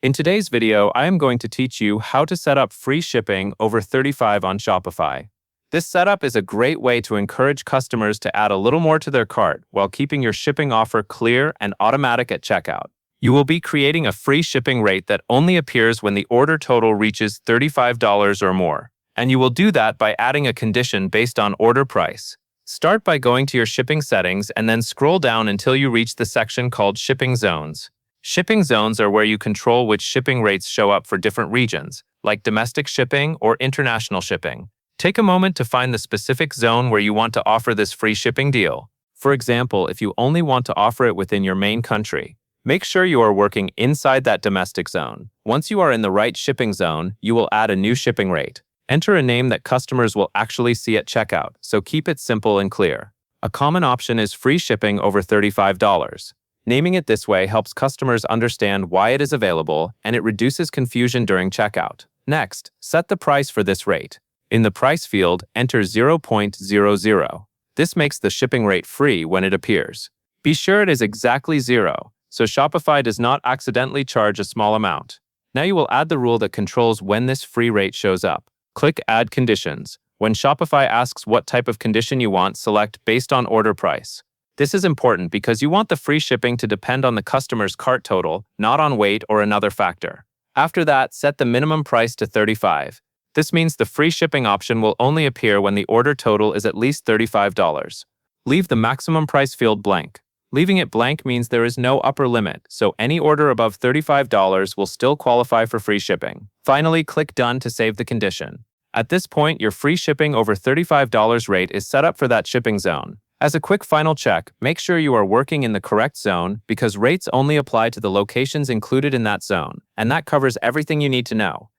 In today's video, I am going to teach you how to set up free shipping over 35 on Shopify. This setup is a great way to encourage customers to add a little more to their cart while keeping your shipping offer clear and automatic at checkout. You will be creating a free shipping rate that only appears when the order total reaches $35 or more, and you will do that by adding a condition based on order price. Start by going to your shipping settings and then scroll down until you reach the section called Shipping Zones. Shipping zones are where you control which shipping rates show up for different regions, like domestic shipping or international shipping. Take a moment to find the specific zone where you want to offer this free shipping deal. For example, if you only want to offer it within your main country, make sure you are working inside that domestic zone. Once you are in the right shipping zone, you will add a new shipping rate. Enter a name that customers will actually see at checkout, so keep it simple and clear. A common option is free shipping over $35. Naming it this way helps customers understand why it is available, and it reduces confusion during checkout. Next, set the price for this rate. In the price field, enter 0.00. This makes the shipping rate free when it appears. Be sure it is exactly 0, so Shopify does not accidentally charge a small amount. Now you will add the rule that controls when this free rate shows up. Click Add Conditions. When Shopify asks what type of condition you want, select Based on Order Price. This is important because you want the free shipping to depend on the customer's cart total, not on weight or another factor. After that, set the minimum price to $35. This means the free shipping option will only appear when the order total is at least $35. Leave the maximum price field blank. Leaving it blank means there is no upper limit, so any order above $35 will still qualify for free shipping. Finally, click Done to save the condition. At this point, your free shipping over $35 rate is set up for that shipping zone. As a quick final check, make sure you are working in the correct zone because rates only apply to the locations included in that zone, and that covers everything you need to know.